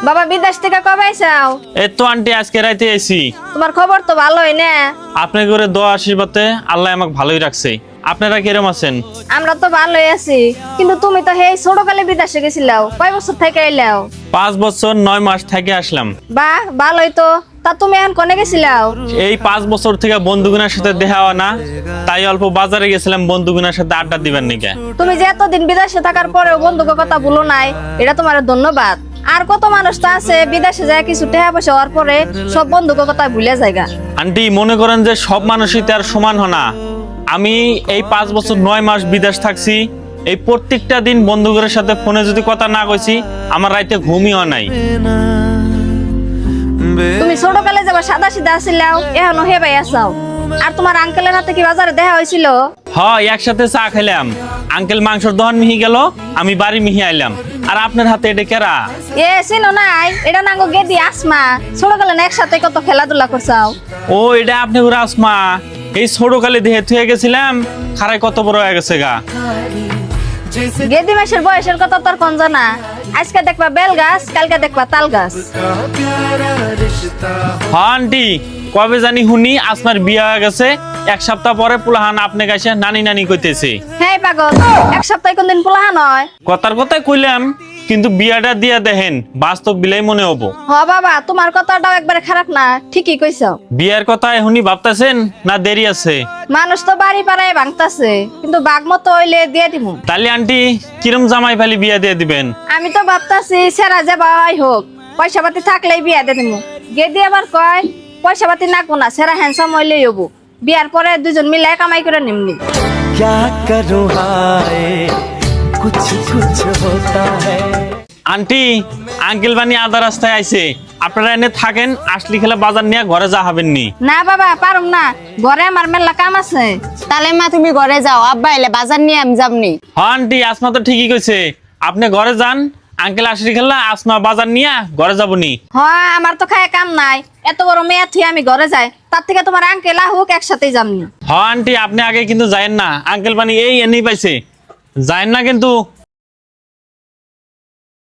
বাবা বিদেশ থেকে কবে আইছাও? এই তো আন্টি আজকে রাইতে আইছি। তোমার খবর তো ভালোই না। আপনার করে দোয়া আশীর্বাদে আল্লাহ আমাকে ভালোই রাখছে। আপনারা কিরম আছেন? আমরা তো ভালোই আছি, কিন্তু তুমি তো হেই ছোটকালে বিদেশে গেছিলাও, কয় বছর থেকে আইলাও? 5 বছর 9 মাস থেকে আসলাম। বাহ, ভালোই তো। তা তুমি এখন কোনে গেছিলাও? এই 5 বছর থেকে বন্ধুগুনার সাথে দেখা হওয়া না, তাই অল্প বাজারে গেছিলাম বন্ধুগুনার সাথে আড্ডা দিবার নিকে। তুমি যে এতদিন বিদেশে থাকার পরেও বন্ধুকে কথা ভুলো নাই, এটা তোমার ধন্যবাদ। আর কত মানুষ তো আছে বিদেশে যায় কিছু টাকা পয়সা হওয়ার পরে সব বন্ধুকে কথা ভুলে যায়গা। আন্টি মনে করেন যে সব মানুষই তার সমান হয় না। আমি এই 5 বছর 9 মাস বিদেশ থাকছি, এই প্রত্যেকটা দিন বন্ধুগুলোর সাথে ফোনে যদি কথা না কইছি, আমার রাইতে ঘুমই হয় নাই। তুমি ছোটকালে যাবা সাদা সিধা আসিলাও, এখনো হে ভাই আসাও। আর তোমার আঙ্কেলের হাতে কি বাজারে দেখা হয়েছিল? হয় একসাথে চা খেলাম। আঙ্কেল মাংসর দহন মিহি গেল, আমি বাড়ি মিহি আইলাম। আর আপনার হাতে এটা কেরা? এ চিনো নাই, এটা নাঙ্গো গেদি আসমা। ছোটকালে না একসাথে কত খেলাধুলা করছাও। ও এটা আপনি আসমা। এই ছোটকালে দেহে থুয়ে গেছিলাম, খারাই কত বড় হয়ে গেছে গা। গেদি মাসের বয়সের কথা তোর কোন জানা? আজকে দেখবা বেল গাছ, কালকে দেখবা তাল গাছ। হ্যাঁ আন্টি, কবে জানি শুনি আসমার বিয়ে হয়ে গেছে, 1 সপ্তাহ পরে পুলাহান আপনি কাছে নানি নানি কইতেছে। হ্যাঁ পাগল, এক সপ্তাহে কোনদিন পোলাহা নয়। কথার কথাই কইলাম, কিন্তু বিয়াটা দিয়া দেখেন বাস্তব বিলাই মনে হবো। হ বাবা, তোমার কথাটাও একবারে খারাপ না, ঠিকই কইছো। বিয়ার কথা এখনই ভাবতেছেন না দেরি আছে? মানুষ তো বাড়ি পাড়ায় ভাঙতাছে, কিন্তু বাঘ মতো হইলে দিয়ে দিমু। তাহলে আন্টি কিরম জামাই ফালি বিয়া দিয়ে দিবেন? আমি তো ভাবতাছি সেরা যে বাবাই হোক, পয়সা পাতি থাকলেই বিয়া দিয়ে দিমু। গেদি আবার কয় পয়সা পাতি নাকবো না, সেরা হ্যান্ডসাম হইলেই হবো। বিয়ার পরে দুজন মিলে কামাই করে নিমনি। क्या करूं हाय कुछ कुछ होता है। আন্টি আঙ্কেল বানি আধা রাস্তায় আইছে, আপনারা এনে থাকেন, আসলি খেলা বাজার নিয়ে ঘরে যা হবেন নি। না বাবা, পারুম না, ঘরে আমার মেলা কাম আছে। তাহলে মা তুমি ঘরে যাও, আব্বা এলে বাজার নিয়ে আমি যাবনি। হ্যাঁ আন্টি আসমা তো ঠিকই কইছে, আপনি ঘরে যান, আঙ্কেল আসলি খেলা আসমা বাজার নিয়ে ঘরে যাবনি। হ্যাঁ, আমার তো খায় কাম নাই, এত বড় মেয়ে থুই আমি ঘরে যাই, তার থেকে তোমার আঙ্কেল আহুক একসাথেই যামনি। হ্যাঁ আন্টি আপনি আগে কিন্তু যায়েন না, আঙ্কেল বানি এই এনেই পাইছে, যায়েন না কিন্তু।